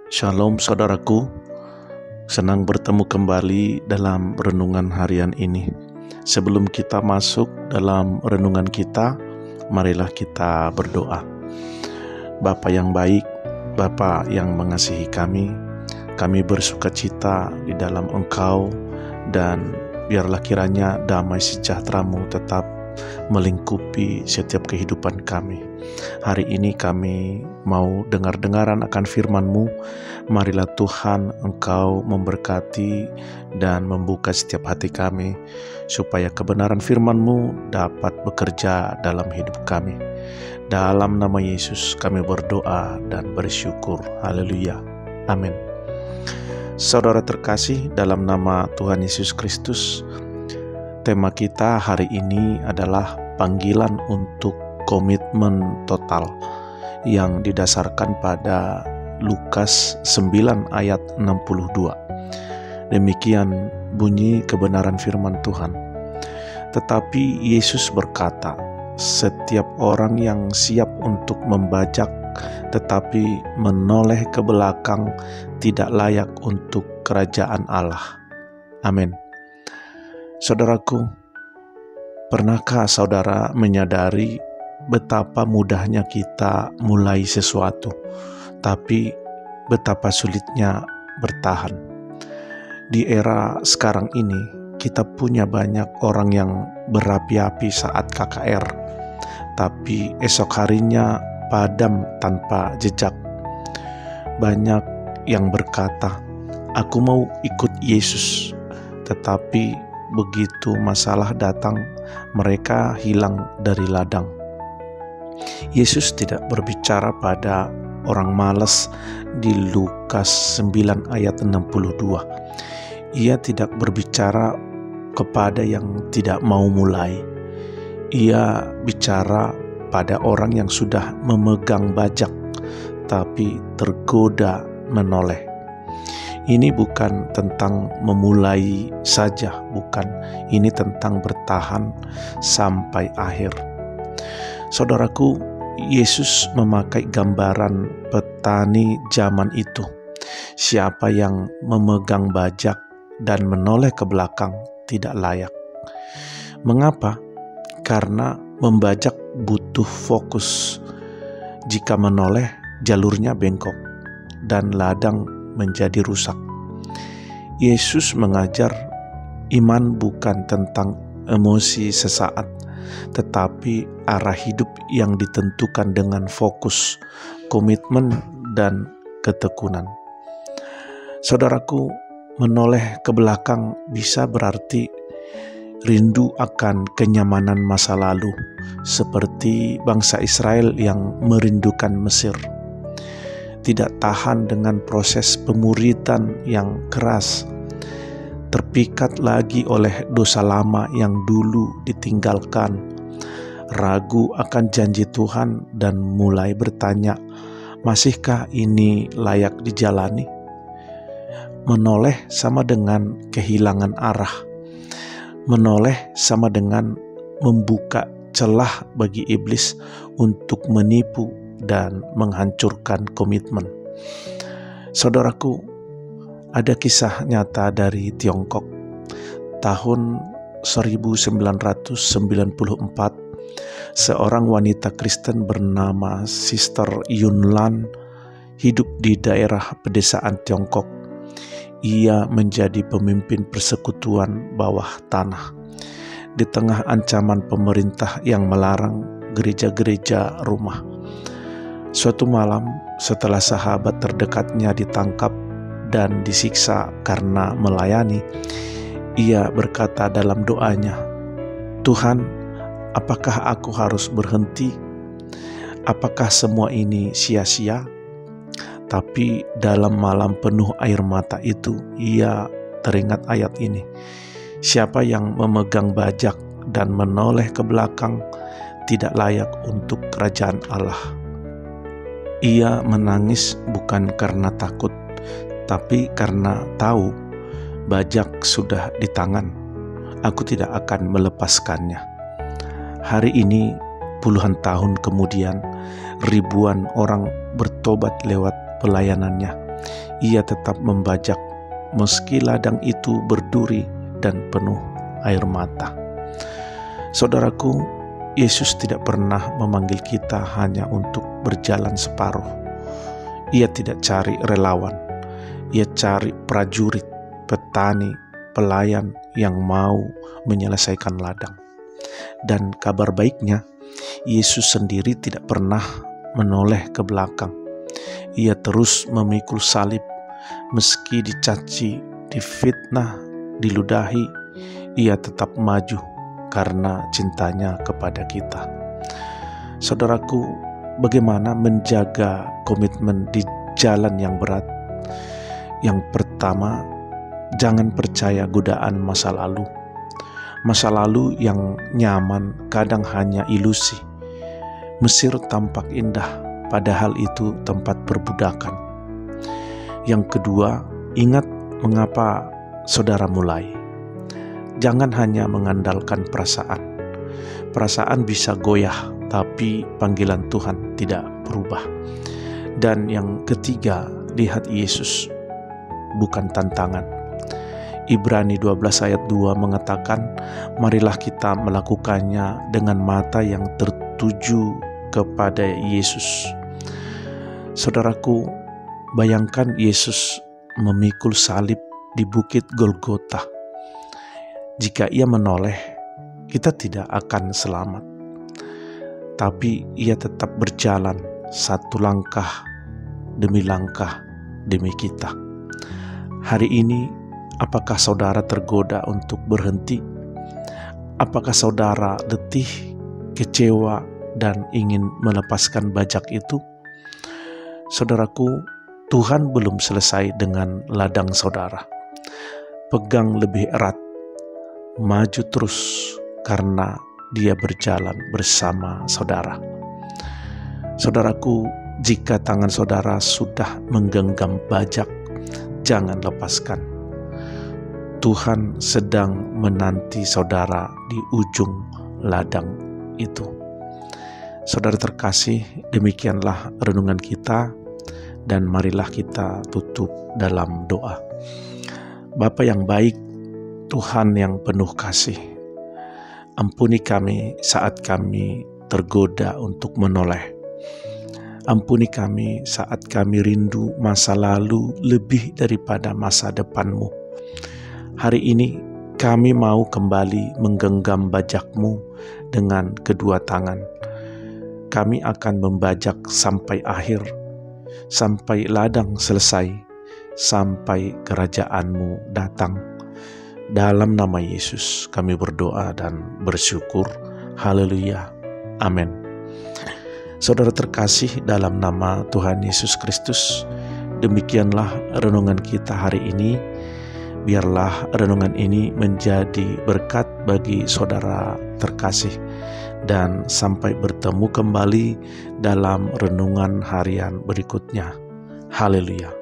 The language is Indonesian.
Shalom saudaraku, senang bertemu kembali dalam renungan harian ini. Sebelum kita masuk dalam renungan kita, marilah kita berdoa. Bapa yang baik, Bapa yang mengasihi kami bersukacita di dalam Engkau, dan biarlah kiranya damai sejahtera-Mu tetap melingkupi setiap kehidupan kami. Hari ini kami mau dengar-dengaran akan firman-Mu. Marilah Tuhan Engkau memberkati dan membuka setiap hati kami, supaya kebenaran firman-Mu dapat bekerja dalam hidup kami. Dalam nama Yesus kami berdoa dan bersyukur. Haleluya. Amin. Saudara terkasih, dalam nama Tuhan Yesus Kristus, tema kita hari ini adalah panggilan untuk komitmen total yang didasarkan pada Lukas 9 ayat 62. Demikian bunyi kebenaran firman Tuhan. Tetapi Yesus berkata, setiap orang yang siap untuk membajak tetapi menoleh ke belakang tidak layak untuk kerajaan Allah. Amin. Saudaraku, pernahkah saudara menyadari betapa mudahnya kita mulai sesuatu, tapi betapa sulitnya bertahan? Di era sekarang ini, kita punya banyak orang yang berapi-api saat KKR, tapi esok harinya padam tanpa jejak. Banyak yang berkata, "Aku mau ikut Yesus," tetapi begitu masalah datang, mereka hilang dari ladang. Yesus tidak berbicara pada orang malas di Lukas 9 ayat 62. Ia tidak berbicara kepada yang tidak mau mulai. Ia bicara pada orang yang sudah memegang bajak tapi tergoda menoleh. Ini bukan tentang memulai saja, bukan. Ini tentang bertahan sampai akhir. Saudaraku, Yesus memakai gambaran petani zaman itu. Siapa yang memegang bajak dan menoleh ke belakang tidak layak. Mengapa? Karena membajak butuh fokus. Jika menoleh, jalurnya bengkok dan ladang menjadi rusak. Yesus mengajar iman bukan tentang emosi sesaat, tetapi arah hidup yang ditentukan dengan fokus, komitmen, dan ketekunan. Saudaraku, menoleh ke belakang bisa berarti rindu akan kenyamanan masa lalu, seperti bangsa Israel yang merindukan Mesir. Tidak tahan dengan proses pemuritan yang keras, terpikat lagi oleh dosa lama yang dulu ditinggalkan, ragu akan janji Tuhan dan mulai bertanya, masihkah ini layak dijalani? Menoleh sama dengan kehilangan arah. Menoleh sama dengan membuka celah bagi iblis untuk menipu dan menghancurkan komitmen. Saudaraku, ada kisah nyata dari Tiongkok. Tahun 1994, seorang wanita Kristen bernama Sister Yunlan hidup di daerah pedesaan Tiongkok. Ia menjadi pemimpin persekutuan bawah tanah. Di tengah ancaman pemerintah yang melarang gereja-gereja rumah. Suatu malam, setelah sahabat terdekatnya ditangkap dan disiksa karena melayani, ia berkata dalam doanya, "Tuhan, apakah aku harus berhenti? Apakah semua ini sia-sia?" Tapi dalam malam penuh air mata itu, ia teringat ayat ini, "Siapa yang memegang bajak dan menoleh ke belakang tidak layak untuk kerajaan Allah." Ia menangis bukan karena takut, tapi karena tahu bajak sudah di tangan. Aku tidak akan melepaskannya. Hari ini, puluhan tahun kemudian, ribuan orang bertobat lewat pelayanannya. ia tetap membajak meski ladang itu berduri dan penuh air mata. Saudaraku, Yesus tidak pernah memanggil kita hanya untuk berjalan separuh. Ia tidak cari relawan, ia cari prajurit, petani, pelayan yang mau menyelesaikan ladang. Dan kabar baiknya, Yesus sendiri tidak pernah menoleh ke belakang. Ia terus memikul salib, meski dicaci, difitnah, diludahi, ia tetap maju karena cintanya kepada kita. Saudaraku, bagaimana menjaga komitmen di jalan yang berat? Yang pertama, jangan percaya godaan masa lalu. Masa lalu yang nyaman kadang hanya ilusi. Mesir tampak indah, padahal itu tempat perbudakan. Yang kedua, ingat mengapa saudara mulai. Jangan hanya mengandalkan perasaan. Perasaan bisa goyah, tapi panggilan Tuhan tidak berubah. Dan yang ketiga, lihat Yesus, bukan tantangan. Ibrani 12 ayat 2 mengatakan, marilah kita melakukannya dengan mata yang tertuju kepada Yesus. Saudaraku, bayangkan Yesus memikul salib di bukit Golgota. Jika ia menoleh, kita tidak akan selamat. Tapi ia tetap berjalan satu langkah demi langkah demi kita. Hari ini, apakah saudara tergoda untuk berhenti? Apakah saudara letih, kecewa, dan ingin melepaskan bajak itu? Saudaraku, Tuhan belum selesai dengan ladang saudara. Pegang lebih erat, maju terus karena Dia berjalan bersama saudara. Saudaraku, jika tangan saudara sudah menggenggam bajak, jangan lepaskan. Tuhan sedang menanti saudara di ujung ladang itu. Saudara terkasih, demikianlah renungan kita, dan marilah kita tutup dalam doa. Bapa yang baik, Tuhan yang penuh kasih, ampuni kami saat kami tergoda untuk menoleh. Ampuni kami saat kami rindu masa lalu lebih daripada masa depan-Mu. Hari ini kami mau kembali menggenggam bajak-Mu dengan kedua tangan. Kami akan membajak sampai akhir, sampai ladang selesai, sampai kerajaan-Mu datang. Dalam nama Yesus kami berdoa dan bersyukur. Haleluya. Amin. Saudara terkasih, dalam nama Tuhan Yesus Kristus, demikianlah renungan kita hari ini. Biarlah renungan ini menjadi berkat bagi saudara terkasih, dan sampai bertemu kembali dalam renungan harian berikutnya. Haleluya.